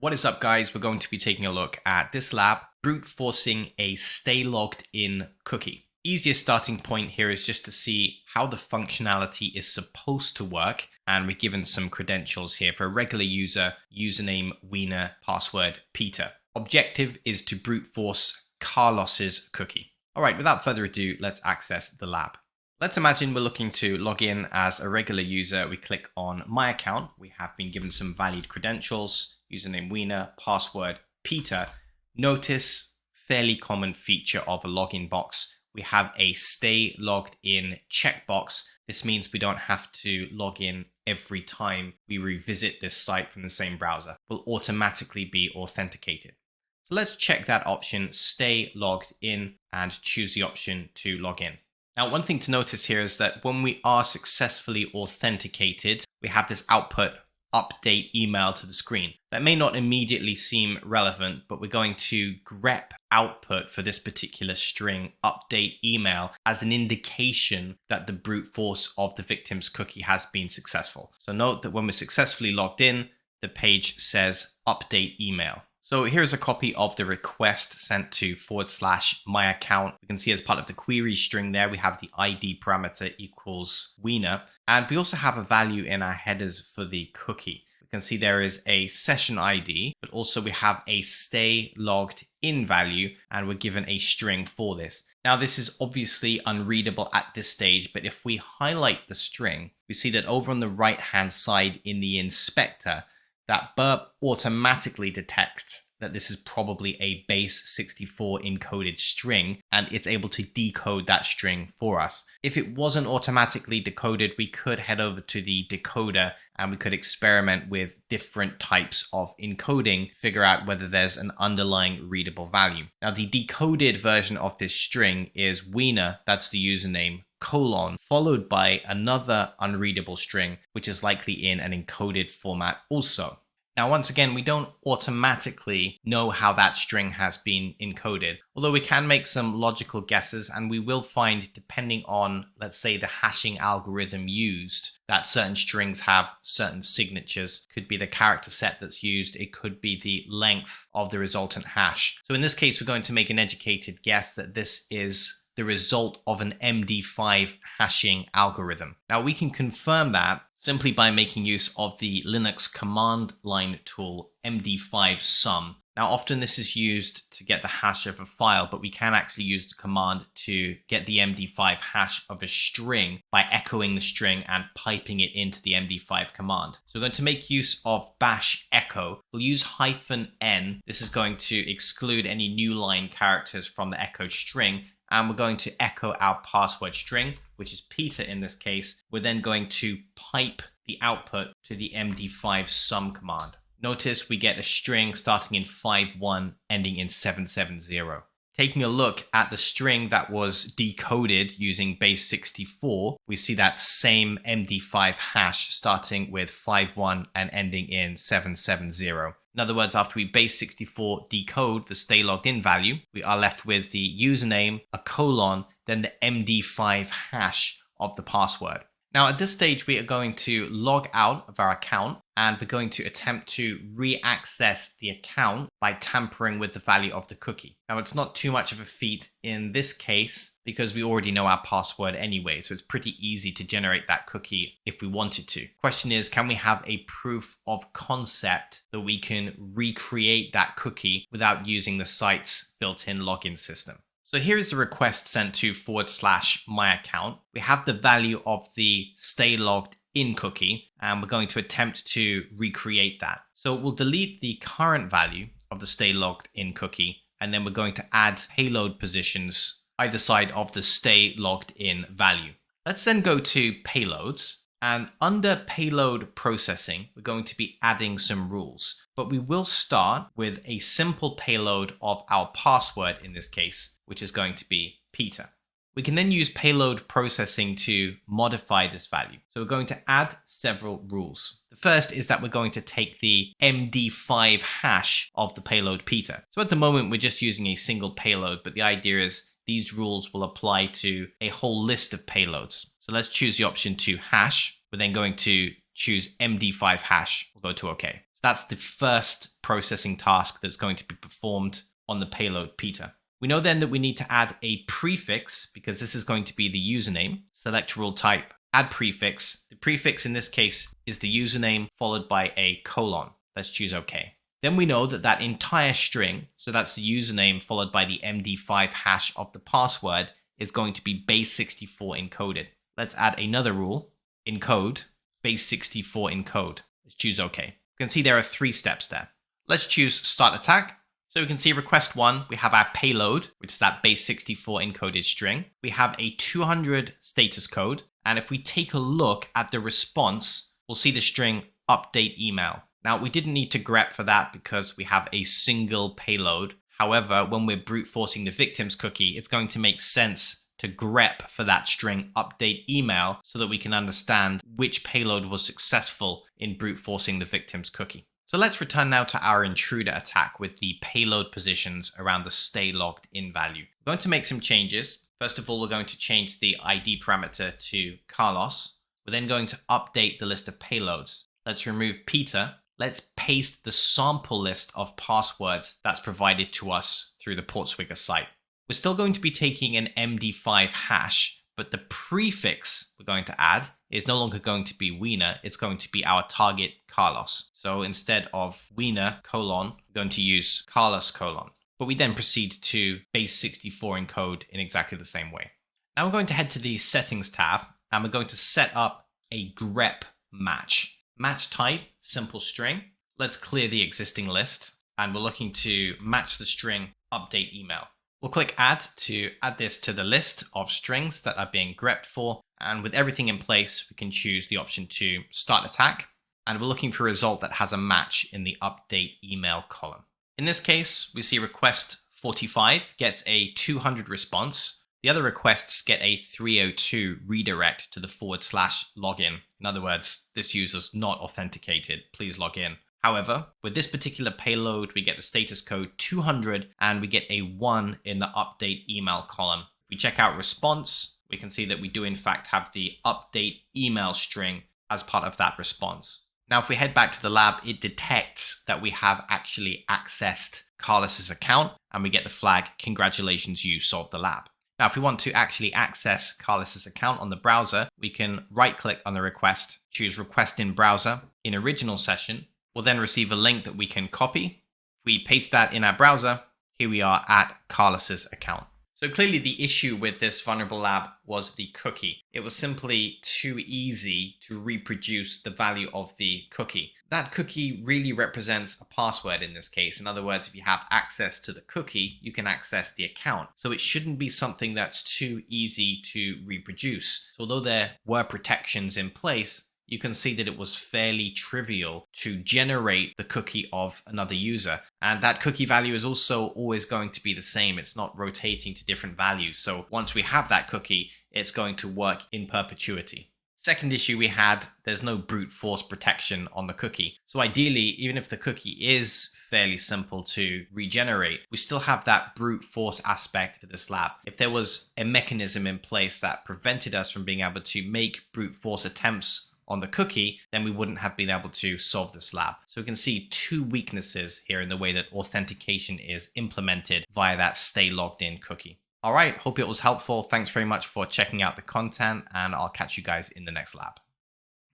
What is up, guys? We're going to be taking a look at this lab, brute forcing a stay logged in cookie. Easiest starting point here is just to see how the functionality is supposed to work. And we're given some credentials here for a regular user, username, Wiener, password, Peter. Objective is to brute force Carlos's cookie. All right, without further ado, let's access the lab. Let's imagine we're looking to log in as a regular user. We click on My Account. We have been given some valid credentials, username Wiener, password Peter. Notice fairly common feature of a login box. We have a stay logged in checkbox. This means we don't have to log in every time we revisit this site from the same browser. We'll automatically be authenticated. So let's check that option, stay logged in, and choose the option to log in. Now, one thing to notice here is that when we are successfully authenticated, we have this output update email to the screen. That may not immediately seem relevant, but we're going to grep output for this particular string update email as an indication that the brute force of the victim's cookie has been successful. So note that when we're successfully logged in, the page says update email. So here's a copy of the request sent to /myaccount. We can see as part of the query string there, we have the ID parameter equals Wiener. And we also have a value in our headers for the cookie. We can see there is a session ID, but also we have a stay logged in value, and we're given a string for this. Now, this is obviously unreadable at this stage, but if we highlight the string, we see that over on the right-hand side in the inspector, that burp automatically detects that this is probably a base 64 encoded string, and it's able to decode that string for us. If it wasn't automatically decoded, we could head over to the decoder and we could experiment with different types of encoding, figure out whether there's an underlying readable value. Now, the decoded version of this string is Wiener, that's the username, colon, followed by another unreadable string, which is likely in an encoded format also. Now, once again, we don't automatically know how that string has been encoded, although we can make some logical guesses, and we will find, depending on, let's say, the hashing algorithm used, that certain strings have certain signatures. Could be the character set that's used. It could be the length of the resultant hash. So in this case, we're going to make an educated guess that this is the result of an MD5 hashing algorithm. Now, we can confirm that simply by making use of the Linux command line tool MD5 sum. Now, often this is used to get the hash of a file, but we can actually use the command to get the MD5 hash of a string by echoing the string and piping it into the MD5 command. So we're going to make use of bash echo. We'll use -n. This is going to exclude any new line characters from the echoed string. And we're going to echo our password string, which is Peter in this case. We're then going to pipe the output to the MD5 sum command. Notice we get a string starting in 51, ending in 770. Taking a look at the string that was decoded using base 64, we see that same MD5 hash starting with 51 and ending in 770. In other words, after we base 64 decode the stay logged in value, we are left with the username, a colon, then the MD5 hash of the password. Now, at this stage, we are going to log out of our account, and we're going to attempt to re-access the account by tampering with the value of the cookie. Now, it's not too much of a feat in this case because we already know our password anyway, so it's pretty easy to generate that cookie if we wanted to. Question is, can we have a proof of concept that we can recreate that cookie without using the site's built-in login system? So here's the request sent to /myaccount. We have the value of the stay logged in cookie, and we're going to attempt to recreate that. So we'll delete the current value of the stay logged in cookie, and then we're going to add payload positions either side of the stay logged in value. Let's then go to payloads. And under payload processing, we're going to be adding some rules, but we will start with a simple payload of our password in this case, which is going to be Peter. We can then use payload processing to modify this value. So we're going to add several rules. The first is that we're going to take the MD5 hash of the payload Peter. So at the moment, we're just using a single payload, but the idea is these rules will apply to a whole list of payloads. So let's choose the option to hash. We're then going to choose MD5 hash. We'll go to OK. So That's the first processing task that's going to be performed on the payload Peter. We know then that we need to add a prefix because this is going to be the username. Select rule type, add prefix. The prefix in this case is the username followed by a colon. Let's choose OK. Then we know that that entire string, so that's the username followed by the MD5 hash of the password, is going to be base64 encoded. Let's add another rule, encode, base64 encode. Let's choose OK. You can see there are 3 steps there. Let's choose start attack. So we can see request 1, we have our payload, which is that base64 encoded string. We have a 200 status code. And if we take a look at the response, we'll see the string update email. Now, we didn't need to grep for that because we have a single payload. However, when we're brute forcing the victim's cookie, it's going to make sense to grep for that string update email so that we can understand which payload was successful in brute forcing the victim's cookie. So let's return now to our intruder attack with the payload positions around the stay logged in value. We're going to make some changes. First of all, we're going to change the ID parameter to Carlos. We're then going to update the list of payloads. Let's remove Peter. Let's paste the sample list of passwords that's provided to us through the portswigger site. We're still going to be taking an MD5 hash, but the prefix we're going to add is no longer going to be Wiener, it's going to be our target Carlos. So instead of Wiener colon, we're going to use Carlos colon. But we then proceed to base64 encode in exactly the same way. Now we're going to head to the settings tab and we're going to set up a grep match. Match type, simple string. Let's clear the existing list and we're looking to match the string update email. We'll click add to add this to the list of strings that are being grepped for. And with everything in place, we can choose the option to start attack. And we're looking for a result that has a match in the update email column. In this case, we see request 45 gets a 200 response. The other requests get a 302 redirect to the /login. In other words, this user's not authenticated. Please log in. However, with this particular payload, we get the status code 200 and we get a 1 in the update email column. If we check out response, we can see that we do in fact have the update email string as part of that response. Now, if we head back to the lab, it detects that we have actually accessed Carlos's account and we get the flag, congratulations, you solved the lab. Now, if we want to actually access Carlos's account on the browser, we can right click on the request, choose request in browser in original session. We'll then receive a link that we can copy. If we paste that in our browser, here we are at Carlos's account. So clearly the issue with this vulnerable lab was the cookie. It was simply too easy to reproduce the value of the cookie. That cookie really represents a password in this case. In other words, if you have access to the cookie, you can access the account. So it shouldn't be something that's too easy to reproduce. So although there were protections in place, you can see that it was fairly trivial to generate the cookie of another user. And that cookie value is also always going to be the same. It's not rotating to different values. So once we have that cookie, it's going to work in perpetuity. Second issue we had, there's no brute force protection on the cookie. So ideally, even if the cookie is fairly simple to regenerate, we still have that brute force aspect to this lab. If there was a mechanism in place that prevented us from being able to make brute force attempts on the cookie, then we wouldn't have been able to solve this lab. So we can see 2 weaknesses here in the way that authentication is implemented via that stay logged in cookie. All right, hope it was helpful. Thanks very much for checking out the content and I'll catch you guys in the next lab.